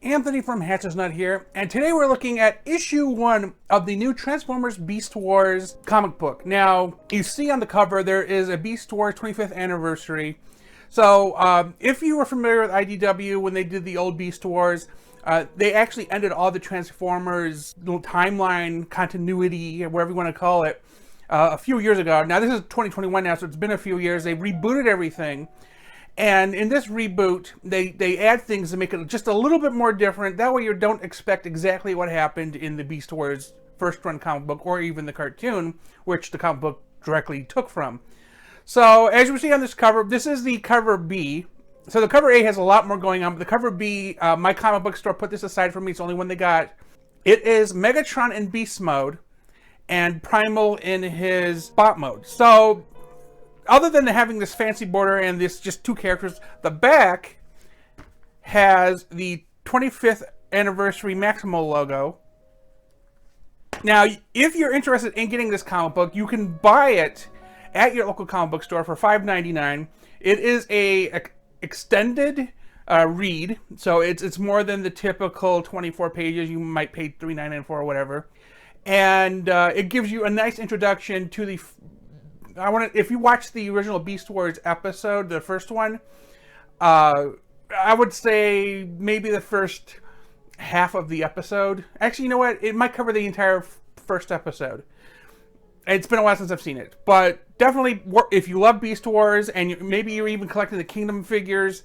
Anthony from Hatch's Nut here, and today we're looking at issue 1 of the new Transformers Beast Wars comic book. Now, you see on the cover there is a Beast Wars 25th anniversary. So, if you were familiar with IDW when they did the old Beast Wars, they actually ended all the Transformers timeline continuity, whatever you want to call it, a few years ago. Now, this is 2021 now, so it's been a few years. They rebooted everything. And in this reboot, they add things to make it just a little bit more different. That way you don't expect exactly what happened in the Beast Wars first run comic book or even the cartoon, which the comic book directly took from. So, as you see on this cover, this is the cover B. So the cover A has a lot more going on, but the cover B, my comic book store put this aside for me. It's the only one they got. It is Megatron in Beast mode and Primal in his Bot mode. So, other than having this fancy border and this just two characters, the back has the 25th anniversary Maximal logo. Now, if you're interested in getting this comic book, you can buy it at your local comic book store for $5.99. It is a extended read, so it's more than the typical 24 pages you might pay $3.99 for or whatever. And it gives you a nice introduction to the... if you watch the original Beast Wars episode, the first one, I would say maybe the first half of the episode. Actually, you know what? It might cover the entire first episode. It's been a while since I've seen it. But definitely, if you love Beast Wars, and maybe you're even collecting the Kingdom figures,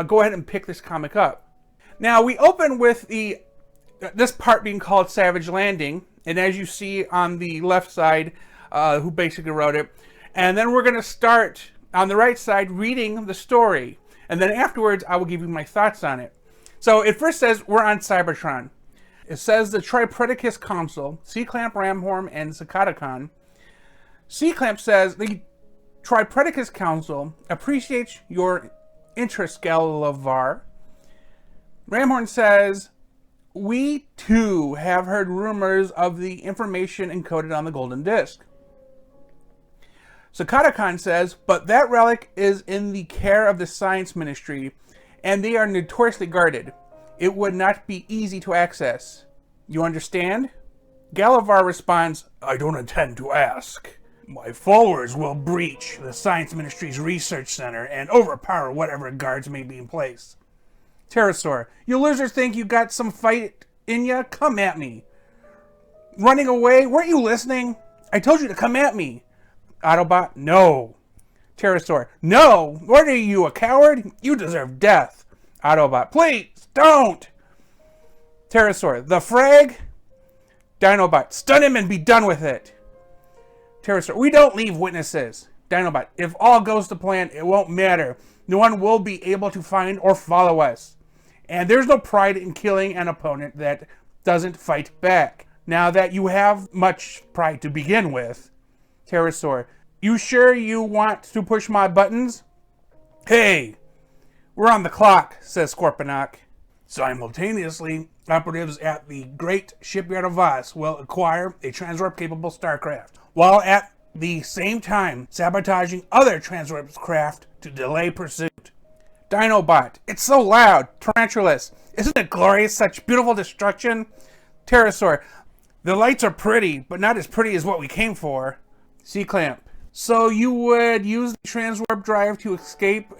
go ahead and pick this comic up. Now, we open with this part being called Savage Landing. And as you see on the left side, who basically wrote it. And then we're going to start on the right side reading the story. And then afterwards, I will give you my thoughts on it. So it first says we're on Cybertron. It says the Tripredacus Council, C-Clamp, Ramhorn, and Predacon. C-Clamp says the Tripredacus Council appreciates your interest, Galavar. Ramhorn says, we too have heard rumors of the information encoded on the Golden Disc. Predacon says, but that relic is in the care of the Science Ministry, and they are notoriously guarded. It would not be easy to access. You understand? Galavar responds, I don't intend to ask. My followers will breach the Science Ministry's research center and overpower whatever guards may be in place. Terrorsaur, you losers think you got some fight in ya? Come at me. Running away? Weren't you listening? I told you to come at me. Autobot, no. Terrorsaur, no. What are you, a coward? You deserve death. Autobot, please, don't. Terrorsaur, the frag? Dinobot, stun him and be done with it. Terrorsaur, we don't leave witnesses. Dinobot, if all goes to plan, it won't matter. No one will be able to find or follow us. And there's no pride in killing an opponent that doesn't fight back. Now that you have much pride to begin with. Terrorsaur, you sure you want to push my buttons? Hey, we're on the clock, says Scorponok. Simultaneously, operatives at the Great Shipyard of Voss will acquire a Transwarp-capable starcraft, while at the same time sabotaging other Transwarp craft to delay pursuit. Dinobot, it's so loud. Tarantulas, isn't it glorious, such beautiful destruction? Terrorsaur, the lights are pretty, but not as pretty as what we came for. C-Clamp, so you would use the Transwarp drive to escape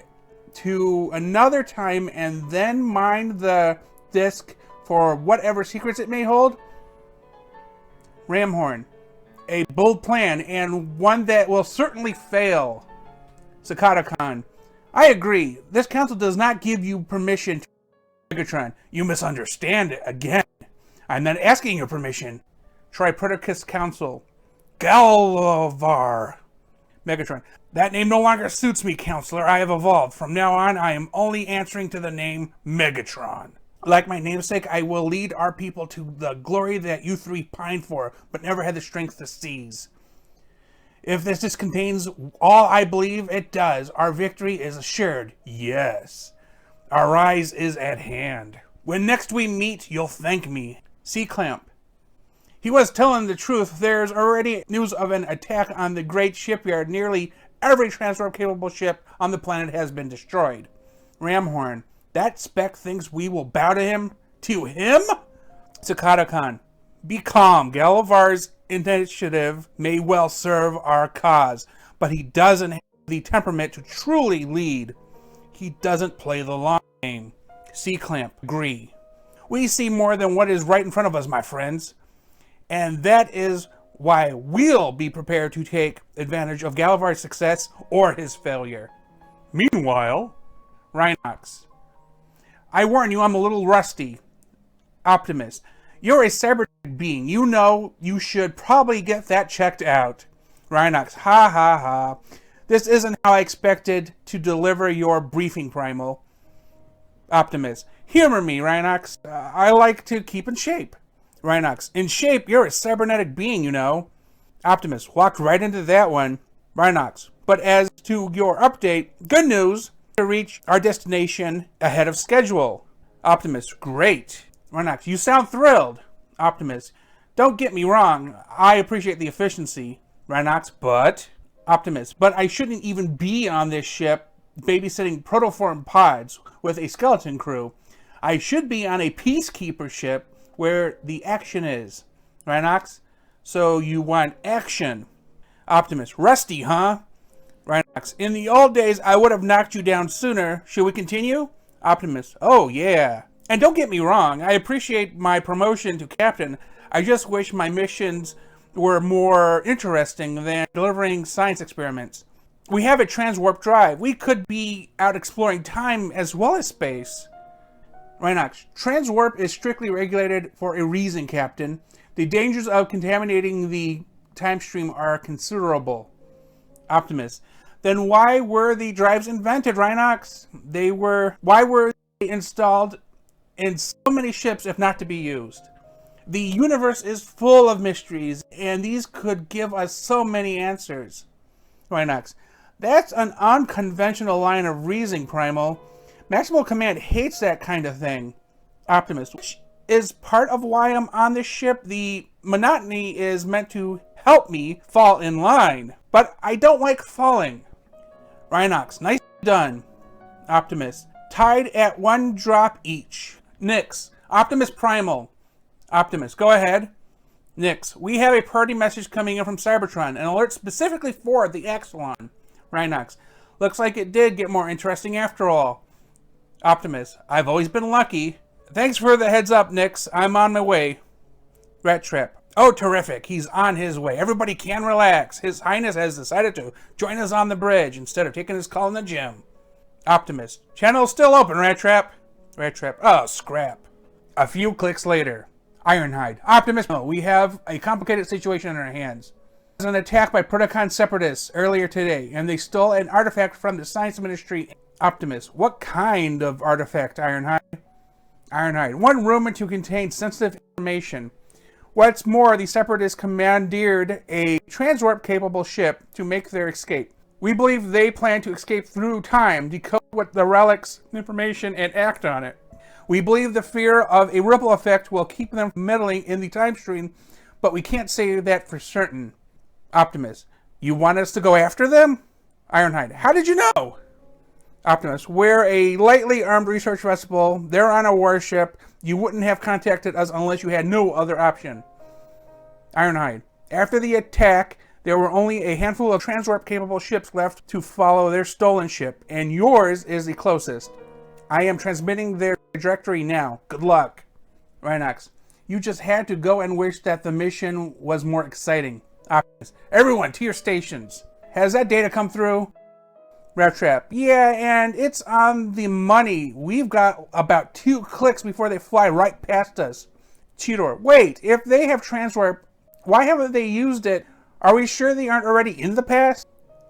to another time and then mine the disc for whatever secrets it may hold? Ramhorn, a bold plan and one that will certainly fail. Predacon, I agree. This council does not give you permission to Megatron. You misunderstand it again. I'm not asking your permission. Tripredacus Council. Galavar. Megatron, that name no longer suits me, Counselor. I have evolved. From now on, I am only answering to the name Megatron. Like my namesake, I will lead our people to the glory that you three pined for, but never had the strength to seize. If this contains all I believe it does, our victory is assured. Yes. Our rise is at hand. When next we meet, you'll thank me. C-Clamp. He was telling the truth. There's already news of an attack on the Great Shipyard. Nearly every Transwarp-capable ship on the planet has been destroyed. Ramhorn. That spec thinks we will bow to him? To him? Sakata-kan, be calm. Galavar's initiative may well serve our cause, but he doesn't have the temperament to truly lead. He doesn't play the long game. C-Clamp, agree. We see more than what is right in front of us, my friends. And that is why we'll be prepared to take advantage of Galavar's success or his failure. Meanwhile, Rhinox, I warn you, I'm a little rusty. Optimus, you're a cybernetic being. You know you should probably get that checked out. Rhinox, ha ha ha. This isn't how I expected to deliver your briefing, Primal. Optimus, humor me, Rhinox. I like to keep in shape. Rhinox, in shape? You're a cybernetic being, you know. Optimus, walked right into that one. Rhinox, but as to your update, good news, to reach our destination ahead of schedule. Optimus, great. Rhinox, you sound thrilled. Optimus, don't get me wrong, I appreciate the efficiency. Rhinox, but... Optimus, but I shouldn't even be on this ship babysitting protoform pods with a skeleton crew. I should be on a peacekeeper ship where the action is. Rhinox, so you want action. Optimus, rusty, huh? Rhinox, in the old days I would have knocked you down sooner. Should we continue? Optimus, oh yeah. And don't get me wrong, I appreciate my promotion to captain. I just wish my missions were more interesting than delivering science experiments. We have a transwarp drive. We could be out exploring time as well as space. Rhinox, transwarp is strictly regulated for a reason, Captain. The dangers of contaminating the time stream are considerable. Optimus, then why were the drives invented, Rhinox? Why were they installed in so many ships if not to be used? The universe is full of mysteries, and these could give us so many answers. Rhinox, that's an unconventional line of reasoning, Primal. Maximal Command hates that kind of thing. Optimus, which is part of why I'm on this ship. The monotony is meant to help me fall in line, but I don't like falling. Rhinox, nice done. Optimus, tied at 1 drop each. Nix, Optimus Primal. Optimus, go ahead. Nix, we have a priority message coming in from Cybertron, an alert specifically for the Axelon. Rhinox, looks like it did get more interesting after all. Optimus, I've always been lucky. Thanks for the heads up, Nix. I'm on my way. Rattrap, oh terrific, he's on his way. Everybody can relax. His Highness has decided to join us on the bridge instead of taking his call in the gym. Optimus, channel's still open, Rattrap. Rattrap, oh scrap. A few clicks later. Ironhide, Optimus, we have a complicated situation in our hands. There was an attack by Predacon separatists earlier today, and they stole an artifact from the Science Ministry. Optimus, what kind of artifact, Ironhide? Ironhide, one rumored to contain sensitive information. What's more, the separatists commandeered a transwarp-capable ship to make their escape. We believe they plan to escape through time, decode what the relic's information, and act on it. We believe the fear of a ripple effect will keep them from meddling in the time stream, but we can't say that for certain. Optimus, you want us to go after them? Ironhide, how did you know? Optimus, we're a lightly armed research vessel. They're on a warship. You wouldn't have contacted us unless you had no other option. Ironhide, after the attack, there were only a handful of transwarp-capable ships left to follow their stolen ship, and yours is the closest. I am transmitting their trajectory now. Good luck. Rhinox, you just had to go and wish that the mission was more exciting. Optimus, everyone to your stations. Has that data come through? Rattrap, yeah, and it's on the money. We've got about 2 clicks before they fly right past us. Cheetor, wait, if they have transwarp, why haven't they used it? Are we sure they aren't already in the past?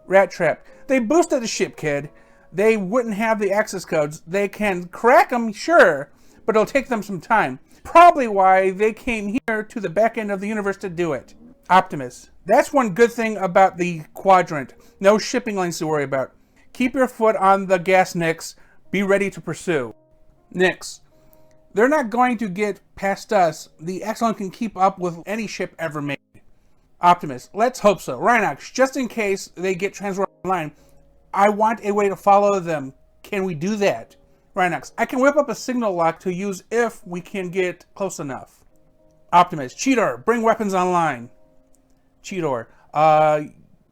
Rattrap, they boosted the ship, kid. They wouldn't have the access codes. They can crack them, sure, but it'll take them some time. Probably why they came here to the back end of the universe to do it. Optimus, that's one good thing about the quadrant. No shipping lanes to worry about. Keep your foot on the gas, Nix. Be ready to pursue. Nix, they're not going to get past us. The Axelon can keep up with any ship ever made. Optimus, let's hope so. Rhinox, just in case they get transferred online, I want a way to follow them. Can we do that? Rhinox, I can whip up a signal lock to use if we can get close enough. Optimus, Cheetor, bring weapons online. Cheetor,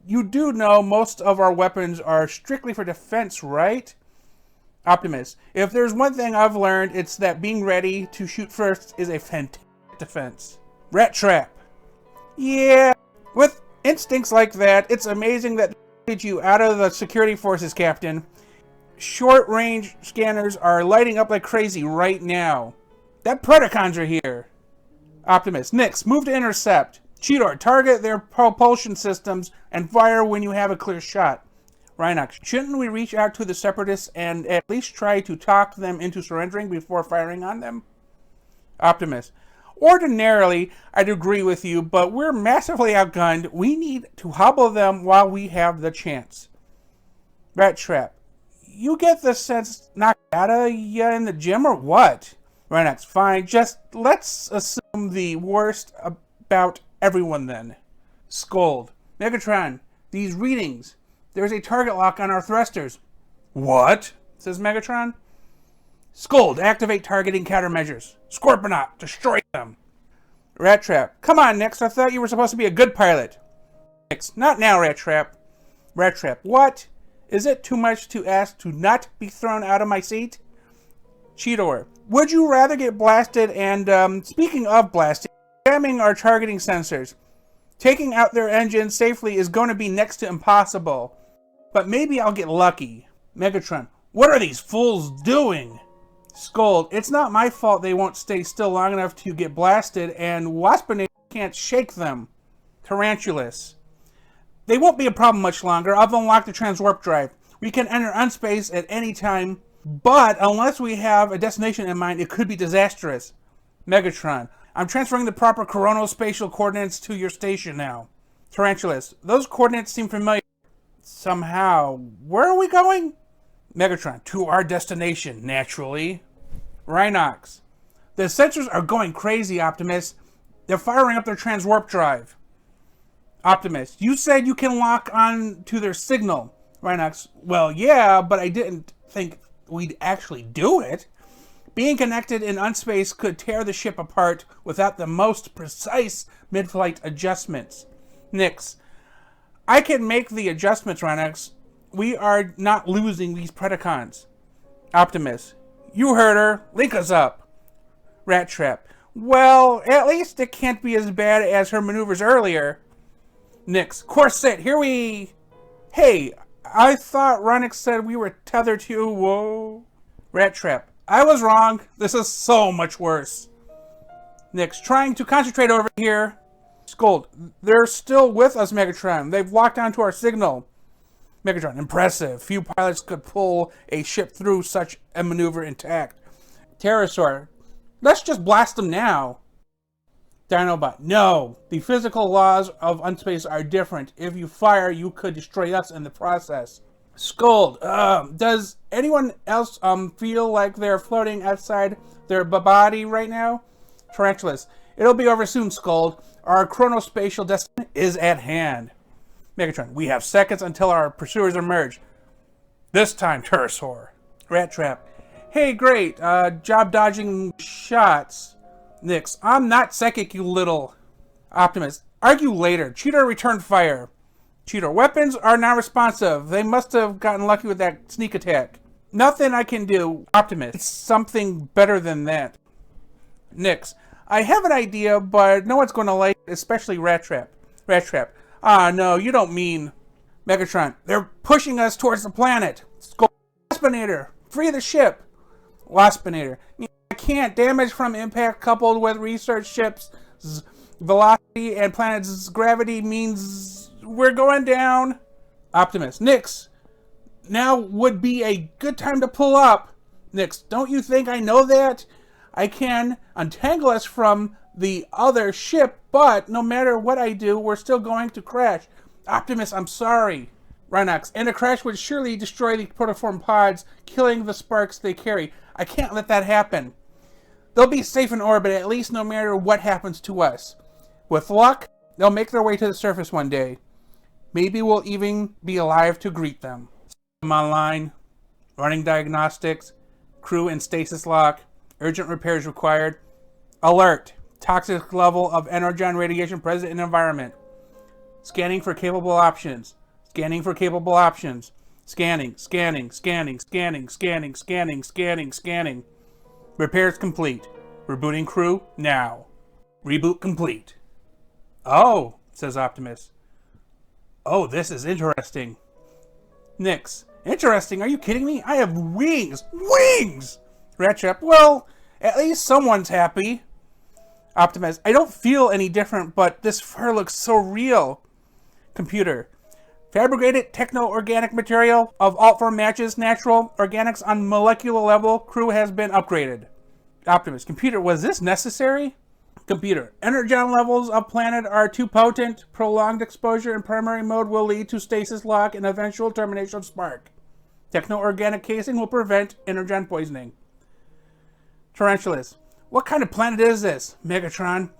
you do know most of our weapons are strictly for defense, right? Optimus, if there's one thing I've learned, it's that being ready to shoot first is a fantastic defense. Rattrap, yeah, with instincts like that, it's amazing that they get you out of the security forces, Captain. Short-range scanners are lighting up like crazy right now. That Predacons are here. Optimus, Nyx, move to intercept. Cheetor, target their propulsion systems and fire when you have a clear shot. Rhinox, shouldn't we reach out to the Separatists and at least try to talk them into surrendering before firing on them? Optimus, ordinarily, I'd agree with you, but we're massively outgunned. We need to hobble them while we have the chance. Rattrap, you get the sense knocked out of you in the gym or what? Rhinox, fine, just let's assume the worst about everyone then. Scold, Megatron, these readings. There's a target lock on our thrusters. What? Says Megatron. Scold, activate targeting countermeasures. Scorponok, destroy them. Rattrap, come on, Nyx, I thought you were supposed to be a good pilot. Nyx, not now, Rattrap. Rattrap, what? Is it too much to ask to not be thrown out of my seat? Cheetor, would you rather get blasted and, speaking of blasting, jamming our targeting sensors? Taking out their engines safely is going to be next to impossible. But maybe I'll get lucky. Megatron, what are these fools doing? Scold, it's not my fault they won't stay still long enough to get blasted, and Waspinator can't shake them. Tarantulas, they won't be a problem much longer. I've unlocked the transwarp drive. We can enter unspace at any time, but unless we have a destination in mind, it could be disastrous. Megatron, I'm transferring the proper chronospatial coordinates to your station now. Tarantulas, those coordinates seem familiar. Somehow. Where are we going? Megatron, to our destination, naturally. Rhinox, the sensors are going crazy, Optimus. They're firing up their transwarp drive. Optimus, you said you can lock on to their signal. Rhinox, well, yeah, but I didn't think we'd actually do it. Being connected in unspace could tear the ship apart without the most precise mid-flight adjustments. Nyx, I can make the adjustments, Rhinox. We are not losing these Predacons. Optimus, you heard her. Link us up. Rattrap, well, at least it can't be as bad as her maneuvers earlier. Nyx, corset, here we... Hey, I thought Rhinox said we were tethered to... Whoa. Rattrap, I was wrong. This is so much worse. Nyx, trying to concentrate over here. Scold, they're still with us, Megatron. They've locked onto our signal. Megatron, impressive. Few pilots could pull a ship through such a maneuver intact. Terrorsaur, let's just blast them now. Dinobot, no. The physical laws of unspace are different. If you fire, you could destroy us in the process. Scold, does anyone else feel like they're floating outside their body right now? Tarantulas, it'll be over soon, Scold. Our chronospatial destiny is at hand. Megatron, we have seconds until our pursuers emerge. This time, Terrorsaur. Rattrap, hey, great. Job dodging shots. Nyx, I'm not psychic, you little... Optimus, argue later. Cheetor returned fire. Cheetor, weapons are not responsive. They must have gotten lucky with that sneak attack. Nothing I can do. Optimus, it's something better than that. Nyx, I have an idea, but no one's going to like it, especially Rattrap. Rattrap, no, you don't mean... Megatron, they're pushing us towards the planet. Waspinator, free the ship. Waspinator, I can't. Damage from impact coupled with research ships' velocity and planet's gravity means we're going down. Optimus, Nyx, now would be a good time to pull up. Nyx, don't you think I know that? I can untangle us from the other ship, but no matter what I do, we're still going to crash. Optimus, I'm sorry. Rhinox, and a crash would surely destroy the protoform pods, killing the sparks they carry. I can't let that happen. They'll be safe in orbit, at least no matter what happens to us. With luck, they'll make their way to the surface one day. Maybe we'll even be alive to greet them. I'm online, running diagnostics, Crew in stasis lock. Urgent repairs required. Alert. Toxic level of energon radiation present in environment. Scanning for capable options. Scanning for capable options. Scanning, scanning, scanning, scanning, scanning, scanning, scanning, scanning. Repairs complete. Rebooting crew now. Reboot complete. Oh, says Optimus. Oh, this is interesting. Nix. Interesting? Are you kidding me? I have wings! Wings! Rattrap. Well, at least someone's happy. Optimus. I don't feel any different, but this fur looks so real. Computer. Fabricated techno-organic material of alt form matches natural organics on molecular level. Crew has been upgraded. Optimus. Computer. Was this necessary? Computer. Energon levels of planet are too potent. Prolonged exposure in primary mode will lead to stasis lock and eventual termination of spark. Techno-organic casing will prevent energon poisoning. Tarantulas. What kind of planet is this, Megatron?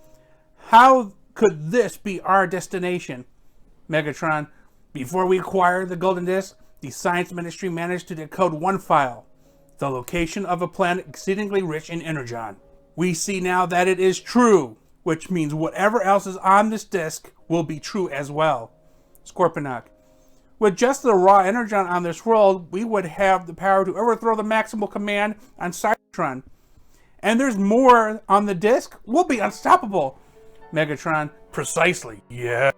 How could this be our destination? Megatron. Before we acquired the Golden Disc, the Science Ministry managed to decode one file. The location of a planet exceedingly rich in energon. We see now that it is true, which means whatever else is on this disc will be true as well. Scorponok. With just the raw energon on this world, we would have the power to overthrow the Maximal command on Cybertron. And there's more on the disc? We'll be unstoppable. Megatron. Precisely. Yes.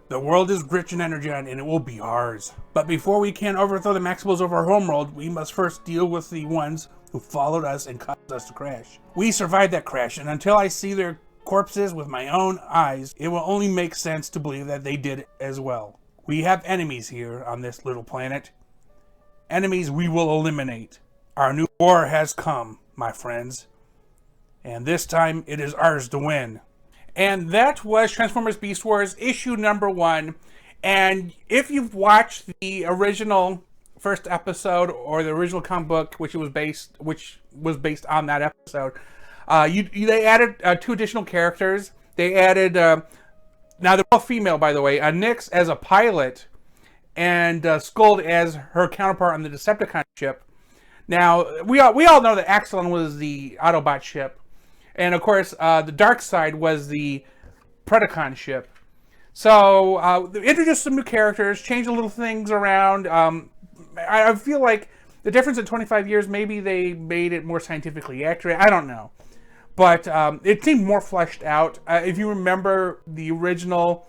The world is rich in energon and it will be ours. But before we can overthrow the Maximals of our homeworld, we must first deal with the ones who followed us and caused us to crash. We survived that crash, and until I see their corpses with my own eyes, it will only make sense to believe that they did as well. We have enemies here on this little planet. Enemies we will eliminate. Our new war has come, my friends. And this time, it is ours to win. And that was Transformers Beast Wars issue number 1. And if you've watched the original first episode or the original comic book, which was based on that episode, they added 2 additional characters. They added now they're all female, by the way. Nyx as a pilot, and Scold as her counterpart on the Decepticon ship. Now we all know that Axelon was the Autobot ship. And, of course, the Dark Side was the Predacon ship. So, they introduced some new characters, changed a little things around. I feel like the difference in 25 years, maybe they made it more scientifically accurate. I don't know. But it seemed more fleshed out. If you remember the original,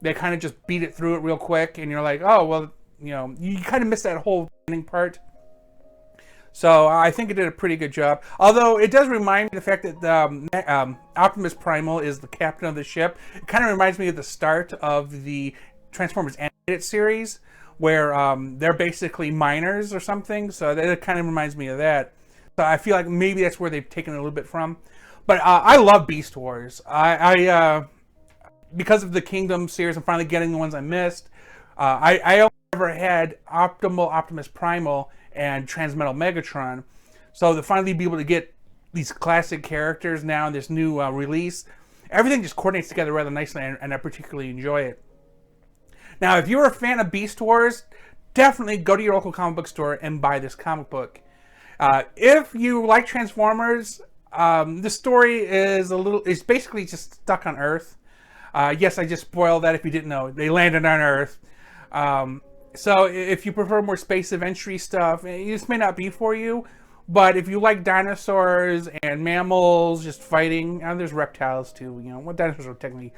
they kind of just beat it through it real quick. And you're like, oh, well, you know, you kind of missed that whole beginning part. So I think it did a pretty good job. Although it does remind me of the fact that Optimus Primal is the captain of the ship. It kind of reminds me of the start of the Transformers animated series, where they're basically miners or something. So that kind of reminds me of that. So I feel like maybe that's where they've taken it a little bit from. But I love Beast Wars. Because of the Kingdom series, I'm finally getting the ones I missed. I only ever had Optimus Primal and Transmetal Megatron. So to finally be able to get these classic characters now in this new release, everything just coordinates together rather nicely, and I particularly enjoy it. Now, if you're a fan of Beast Wars, definitely go to your local comic book store and buy this comic book. If you like Transformers, the story is basically just stuck on Earth. Yes, I just spoiled that if you didn't know. They landed on Earth. So if you prefer more space adventure stuff, this may not be for you. But if you like dinosaurs and mammals just fighting, and there's reptiles too. You know, what dinosaurs are technically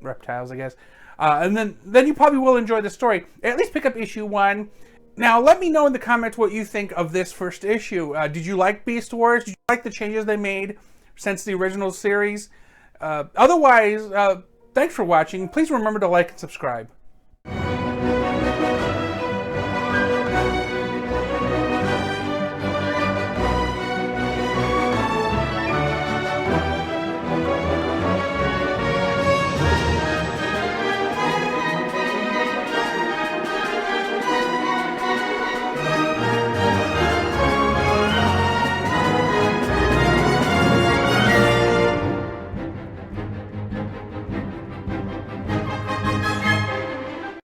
reptiles, I guess. And then you probably will enjoy the story. At least pick up issue 1. Now, let me know in the comments what you think of this first issue. Did you like Beast Wars? Did you like the changes they made since the original series? Otherwise, thanks for watching. Please remember to like and subscribe.